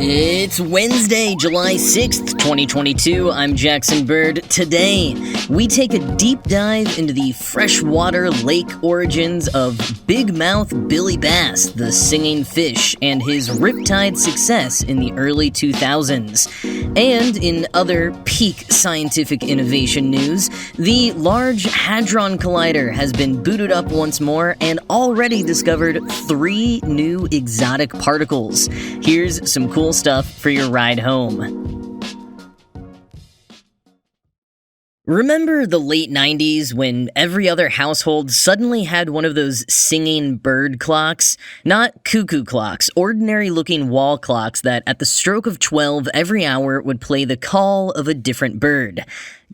It's Wednesday, July 6th, 2022. I'm Jackson Bird. Today, we take a deep dive into the freshwater lake origins of Big Mouth Billy Bass, the singing fish, and his riptide success in the early 2000s. And in other peak scientific innovation news, the Large Hadron Collider has been booted up once more and already discovered 3 new exotic particles. Here's some cool stuff for your ride home. Remember the late 90s when every other household suddenly had one of those singing bird clocks? Not cuckoo clocks, ordinary-looking wall clocks that at the stroke of 12 every hour would play the call of a different bird.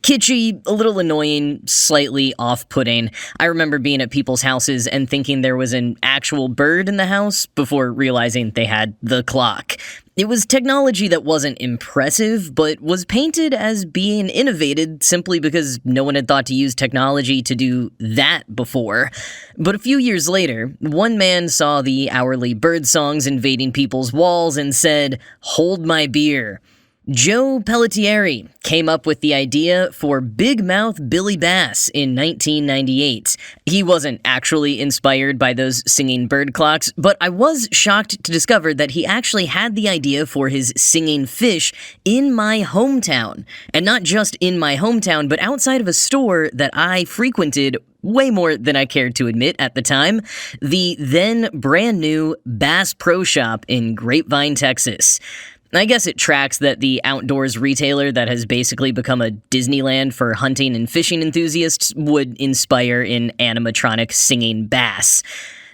Kitschy, a little annoying, slightly off-putting. I remember being at people's houses and thinking there was an actual bird in the house before realizing they had the clock. It was technology that wasn't impressive, but was painted as being innovated simply because no one had thought to use technology to do that before. But a few years later, one man saw the hourly bird songs invading people's walls and said, "Hold my beer." Joe Pelletieri came up with the idea for Big Mouth Billy Bass in 1998. He wasn't actually inspired by those singing bird clocks, but I was shocked to discover that he actually had the idea for his singing fish in my hometown. And not just in my hometown, but outside of a store that I frequented way more than I cared to admit at the time, the then brand new Bass Pro Shop in Grapevine, Texas. I guess it tracks that the outdoors retailer that has basically become a Disneyland for hunting and fishing enthusiasts would inspire an animatronic singing bass.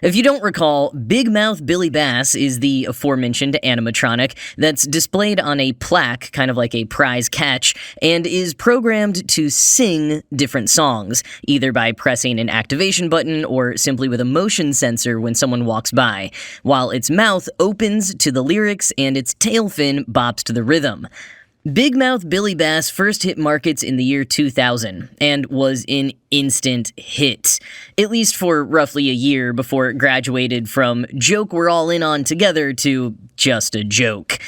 If you don't recall, Big Mouth Billy Bass is the aforementioned animatronic that's displayed on a plaque, kind of like a prize catch, and is programmed to sing different songs, either by pressing an activation button or simply with a motion sensor when someone walks by, while its mouth opens to the lyrics and its tail fin bops to the rhythm. Big Mouth Billy Bass first hit markets in the year 2000 and was an instant hit, at least for roughly a year before it graduated from joke we're all in on together to just a joke.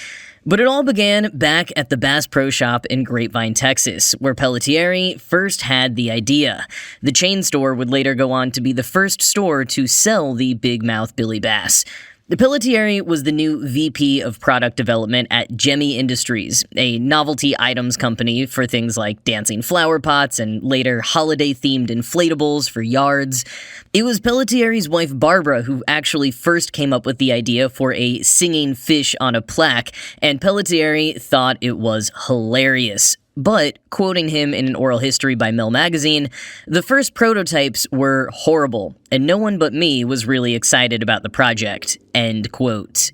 But it all began back at the Bass Pro Shop in Grapevine, Texas, where Pelletieri first had the idea. The chain store would later go on to be the first store to sell the Big Mouth Billy Bass. The Pelletieri was the new VP of product development at Gemmy Industries, a novelty items company for things like dancing flower pots and later holiday-themed inflatables for yards. It was Pelletieri's wife Barbara who actually first came up with the idea for a singing fish on a plaque, and Pelletieri thought it was hilarious. But, quoting him in an oral history by Mel Magazine, the first prototypes were horrible, and no one but me was really excited about the project. End quote.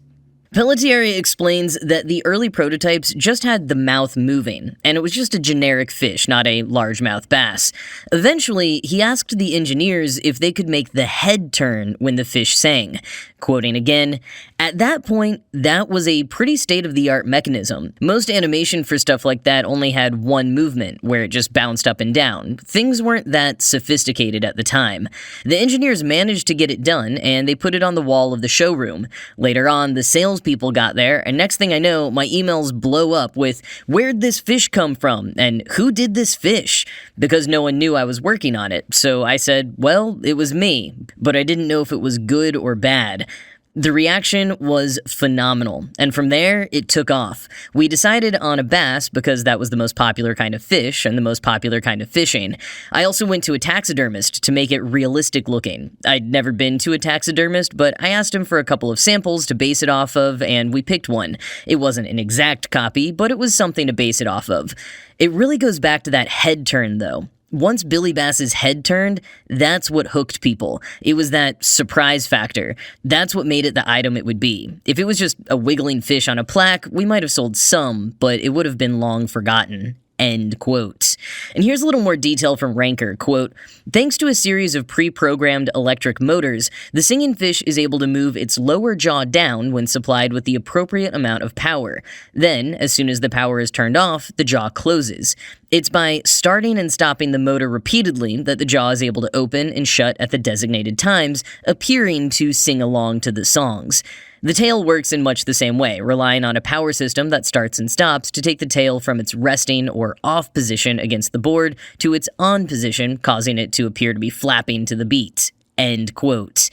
Pelletieri explains that the early prototypes just had the mouth moving, and it was just a generic fish, not a largemouth bass. Eventually, he asked the engineers if they could make the head turn when the fish sang. Quoting again, "At that point, that was a pretty state-of-the-art mechanism. Most animation for stuff like that only had one movement, where it just bounced up and down. Things weren't that sophisticated at the time. The engineers managed to get it done, and they put it on the wall of the showroom. Later on, the salespeople got there, and next thing I know, my emails blow up with, 'Where'd this fish come from?' and 'Who did this fish?' Because no one knew I was working on it. So I said, well, it was me, but I didn't know if it was good or bad." The reaction was phenomenal, and from there, it took off. We decided on a bass because that was the most popular kind of fish and the most popular kind of fishing. I also went to a taxidermist to make it realistic looking. I'd never been to a taxidermist, but I asked him for a couple of samples to base it off of, and we picked one. It wasn't an exact copy, but it was something to base it off of. It really goes back to that head turn, though. Once Billy Bass's head turned, that's what hooked people. It was that surprise factor. That's what made it the item it would be. If it was just a wiggling fish on a plaque, we might have sold some, but it would have been long forgotten. End quote. And here's a little more detail from Ranker, quote, "Thanks to a series of pre-programmed electric motors, the singing fish is able to move its lower jaw down when supplied with the appropriate amount of power. Then, as soon as the power is turned off, the jaw closes. It's by starting and stopping the motor repeatedly that the jaw is able to open and shut at the designated times, appearing to sing along to the songs. The tail works in much the same way, relying on a power system that starts and stops to take the tail from its resting or off position against the board to its on position, causing it to appear to be flapping to the beat. End quote.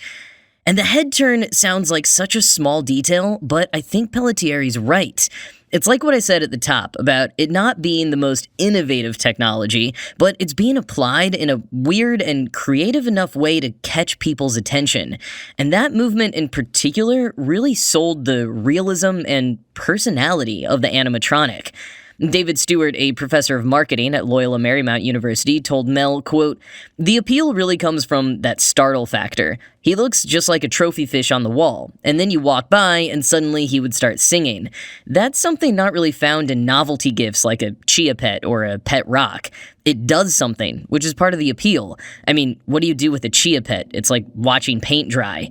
And the head turn sounds like such a small detail, but I think Pelletieri's right. It's like what I said at the top about it not being the most innovative technology, but it's being applied in a weird and creative enough way to catch people's attention. And that movement in particular really sold the realism and personality of the animatronic. David Stewart, a professor of marketing at Loyola Marymount University, told Mel, quote, "The appeal really comes from that startle factor. He looks just like a trophy fish on the wall, and then you walk by and suddenly he would start singing. That's something not really found in novelty gifts like a Chia Pet or a pet rock. It does something, which is part of the appeal. I mean, what do you do with a Chia Pet? It's like watching paint dry."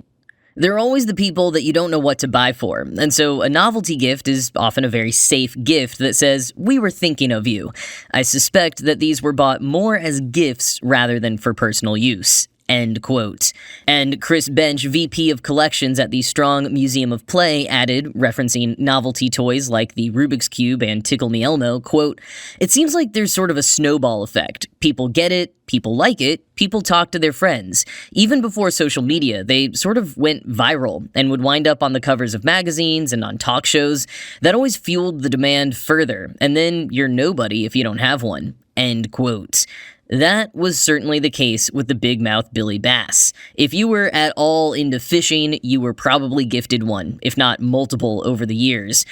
There are always the people that you don't know what to buy for, and so a novelty gift is often a very safe gift that says, "We were thinking of you." I suspect that these were bought more as gifts rather than for personal use. End quote. And Chris Bench, VP of Collections at the Strong Museum of Play, added, referencing novelty toys like the Rubik's Cube and Tickle Me Elmo, quote, "It seems like there's sort of a snowball effect. People get it, people like it, people talk to their friends. Even before social media, they sort of went viral and would wind up on the covers of magazines and on talk shows. That always fueled the demand further, and then you're nobody if you don't have one." End quote. That was certainly the case with the big mouth Billy Bass. If you were at all into fishing, you were probably gifted one, if not multiple over the years.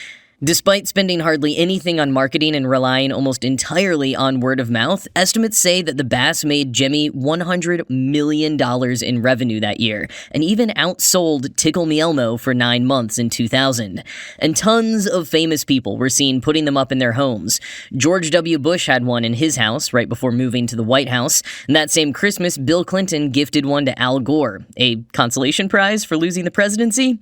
Despite spending hardly anything on marketing and relying almost entirely on word of mouth, estimates say that the bass made Jemmy $100 million in revenue that year, and even outsold Tickle Me Elmo for 9 months in 2000. And tons of famous people were seen putting them up in their homes. George W. Bush had one in his house right before moving to the White House, and that same Christmas, Bill Clinton gifted one to Al Gore, a consolation prize for losing the presidency.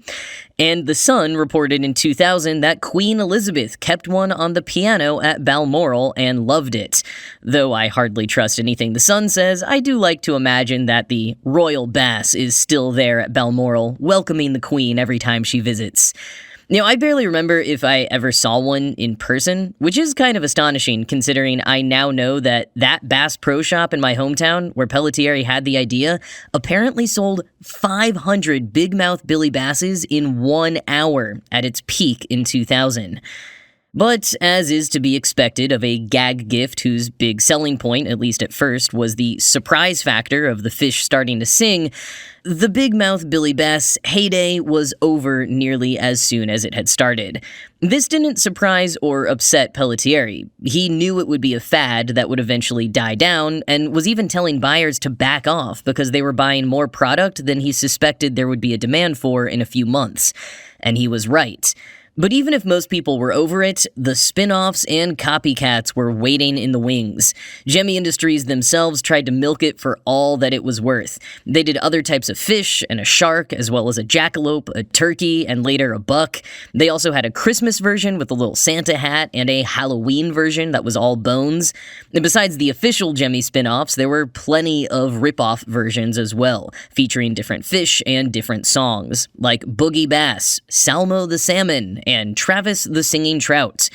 And The Sun reported in 2000 that Queen Elizabeth kept one on the piano at Balmoral and loved it. Though I hardly trust anything The Sun says, I do like to imagine that the royal bass is still there at Balmoral, welcoming the Queen every time she visits. I barely remember if I ever saw one in person, which is kind of astonishing considering I now know that Bass Pro Shop in my hometown, where Pelletieri had the idea, apparently sold 500 big mouth Billy Basses in 1 hour at its peak in 2000. But, as is to be expected of a gag gift whose big selling point, at least at first, was the surprise factor of the fish starting to sing, the big mouth Billy Bass heyday was over nearly as soon as it had started. This didn't surprise or upset Pelletieri. He knew it would be a fad that would eventually die down, and was even telling buyers to back off because they were buying more product than he suspected there would be a demand for in a few months. And he was right. But even if most people were over it, the spin-offs and copycats were waiting in the wings. Jemmy Industries themselves tried to milk it for all that it was worth. They did other types of fish and a shark, as well as a jackalope, a turkey, and later a buck. They also had a Christmas version with a little Santa hat and a Halloween version that was all bones. And besides the official Jemmy spin-offs, there were plenty of rip-off versions as well, featuring different fish and different songs, like Boogie Bass, Salmo the Salmon, and Travis the Singing Trout.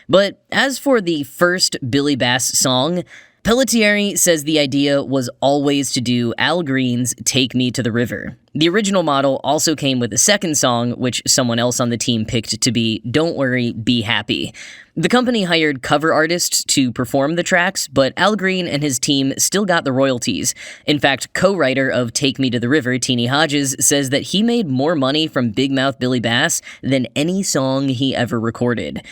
But as for the first Billy Bass song, Pelletieri says the idea was always to do Al Green's Take Me to the River. The original model also came with a second song, which someone else on the team picked to be Don't Worry, Be Happy. The company hired cover artists to perform the tracks, but Al Green and his team still got the royalties. In fact, co-writer of Take Me to the River, Teenie Hodges, says that he made more money from Big Mouth Billy Bass than any song he ever recorded.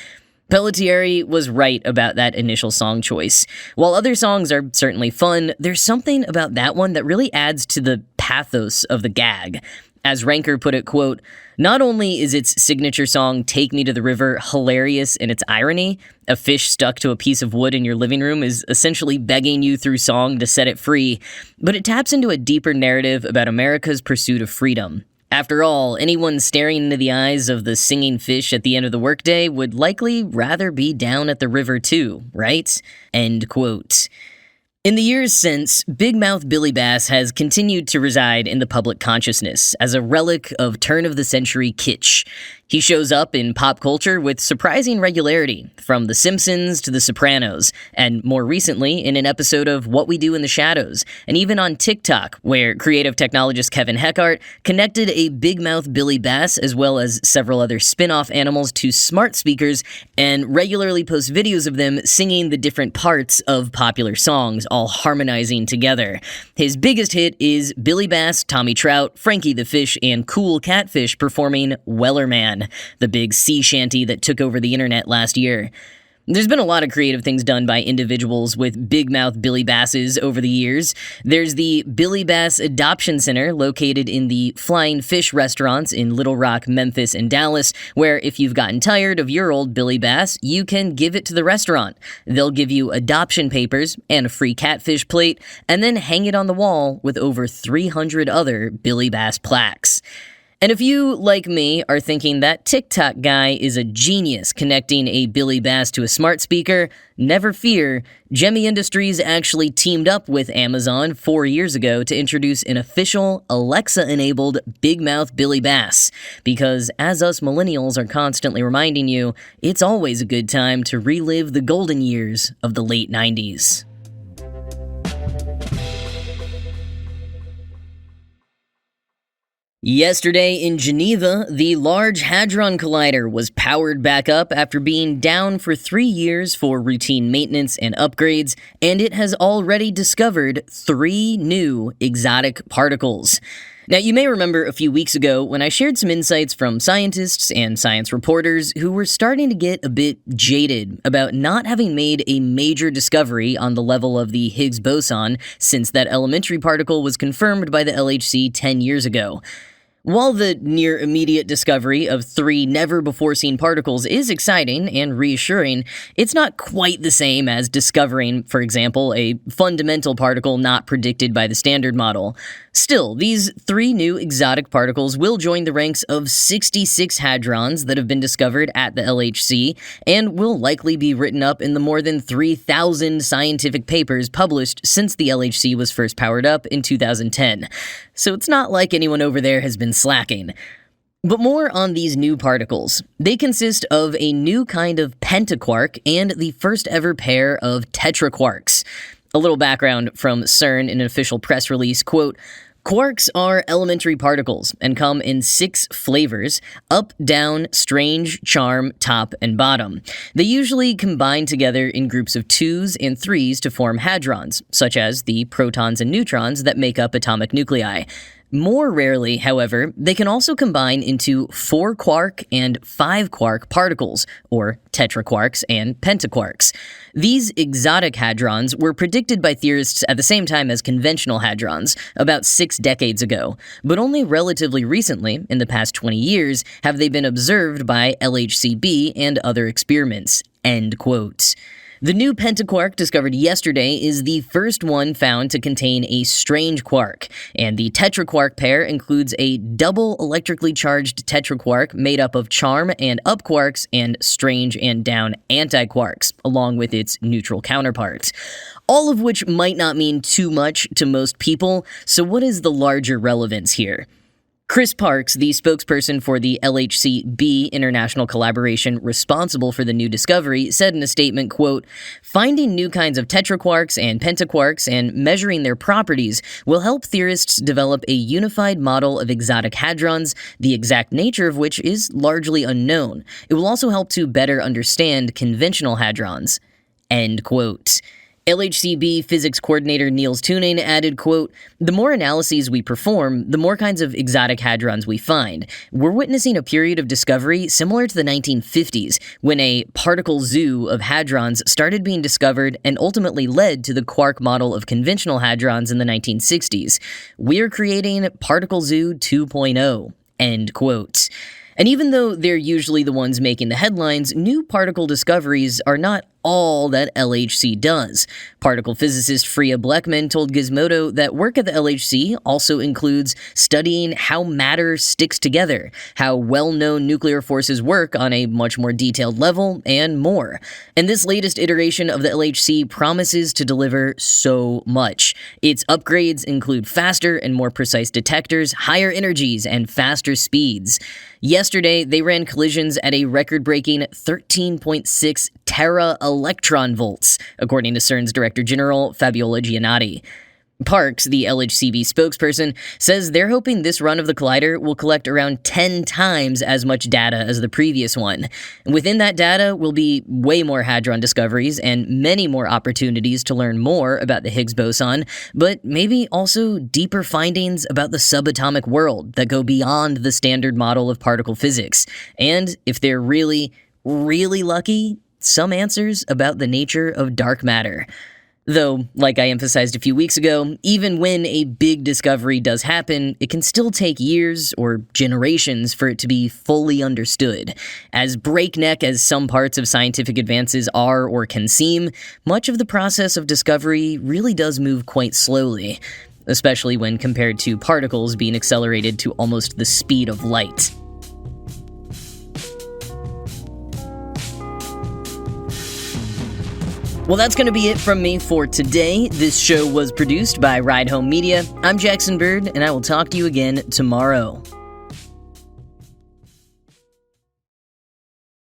Pelletieri was right about that initial song choice. While other songs are certainly fun, there's something about that one that really adds to the pathos of the gag. As Ranker put it, quote, "Not only is its signature song Take Me to the River hilarious in its irony, a fish stuck to a piece of wood in your living room is essentially begging you through song to set it free, but it taps into a deeper narrative about America's pursuit of freedom. After all, anyone staring into the eyes of the singing fish at the end of the workday would likely rather be down at the river too, right?" End quote. In the years since, Big Mouth Billy Bass has continued to reside in the public consciousness as a relic of turn-of-the-century kitsch. He shows up in pop culture with surprising regularity, from The Simpsons to The Sopranos, and more recently in an episode of What We Do in the Shadows, and even on TikTok, where creative technologist Kevin Heckart connected a Big Mouth Billy Bass as well as several other spin-off animals to smart speakers and regularly posts videos of them singing the different parts of popular songs, all harmonizing together. His biggest hit is Billy Bass, Tommy Trout, Frankie the Fish, and Cool Catfish performing Wellerman, the big sea shanty that took over the internet last year. There's been a lot of creative things done by individuals with Big Mouth Billy Basses over the years. There's the Billy Bass Adoption Center located in the Flying Fish restaurants in Little Rock, Memphis, and Dallas, where if you've gotten tired of your old Billy Bass, you can give it to the restaurant. They'll give you adoption papers and a free catfish plate, and then hang it on the wall with over 300 other Billy Bass plaques. And if you, like me, are thinking that TikTok guy is a genius connecting a Billy Bass to a smart speaker, never fear. Gemmy Industries actually teamed up with Amazon 4 years ago to introduce an official Alexa-enabled Big Mouth Billy Bass. Because as us millennials are constantly reminding you, it's always a good time to relive the golden years of the late 90s. Yesterday in Geneva, the Large Hadron Collider was powered back up after being down for 3 years for routine maintenance and upgrades, and it has already discovered 3 new exotic particles. Now, you may remember a few weeks ago when I shared some insights from scientists and science reporters who were starting to get a bit jaded about not having made a major discovery on the level of the Higgs boson since that elementary particle was confirmed by the LHC 10 years ago. While the near-immediate discovery of 3 never-before-seen particles is exciting and reassuring, it's not quite the same as discovering, for example, a fundamental particle not predicted by the Standard Model. Still, these 3 new exotic particles will join the ranks of 66 hadrons that have been discovered at the LHC and will likely be written up in the more than 3,000 scientific papers published since the LHC was first powered up in 2010. So it's not like anyone over there has been slacking. But more on these new particles. They consist of a new kind of pentaquark and the first ever pair of tetraquarks. A little background from CERN in an official press release, quote, "Quarks are elementary particles and come in 6 flavors: up, down, strange, charm, top, and bottom. They usually combine together in groups of 2s and 3s to form hadrons, such as the protons and neutrons that make up atomic nuclei. More rarely, however, they can also combine into 4-quark and 5-quark particles, or tetraquarks and pentaquarks. These exotic hadrons were predicted by theorists at the same time as conventional hadrons, about 6 decades ago, but only relatively recently, in the past 20 years, have they been observed by LHCb and other experiments." End quote. The new pentaquark discovered yesterday is the first one found to contain a strange quark, and the tetraquark pair includes a double electrically charged tetraquark made up of charm and up quarks and strange and down antiquarks, along with its neutral counterparts. All of which might not mean too much to most people, so what is the larger relevance here? Chris Parks, the spokesperson for the LHC-B international collaboration responsible for the new discovery, said in a statement, quote, "Finding new kinds of tetraquarks and pentaquarks and measuring their properties will help theorists develop a unified model of exotic hadrons, the exact nature of which is largely unknown. It will also help to better understand conventional hadrons." End quote. LHCb physics coordinator Niels Tuning added, quote, "The more analyses we perform, the more kinds of exotic hadrons we find. We're witnessing a period of discovery similar to the 1950s, when a particle zoo of hadrons started being discovered and ultimately led to the quark model of conventional hadrons in the 1960s. We're creating Particle Zoo 2.0, end quote. And even though they're usually the ones making the headlines, new particle discoveries are not all that LHC does. Particle physicist Freya Bleckman told Gizmodo that work at the LHC also includes studying how matter sticks together, how well-known nuclear forces work on a much more detailed level, and more. And this latest iteration of the LHC promises to deliver so much. Its upgrades include faster and more precise detectors, higher energies, and faster speeds. Yesterday, they ran collisions at a record-breaking 13.6 tera electron volts, according to CERN's Director General Fabiola Giannotti. Parks, the LHCb spokesperson, says they're hoping this run of the collider will collect around 10 times as much data as the previous one. Within that data will be way more hadron discoveries and many more opportunities to learn more about the Higgs boson, but maybe also deeper findings about the subatomic world that go beyond the standard model of particle physics. And if they're really, really lucky, some answers about the nature of dark matter. Though, like I emphasized a few weeks ago, even when a big discovery does happen, it can still take years or generations for it to be fully understood. As breakneck as some parts of scientific advances are or can seem, much of the process of discovery really does move quite slowly, especially when compared to particles being accelerated to almost the speed of light. Well, that's going to be it from me for today. This show was produced by Ride Home Media. I'm Jackson Bird, and I will talk to you again tomorrow.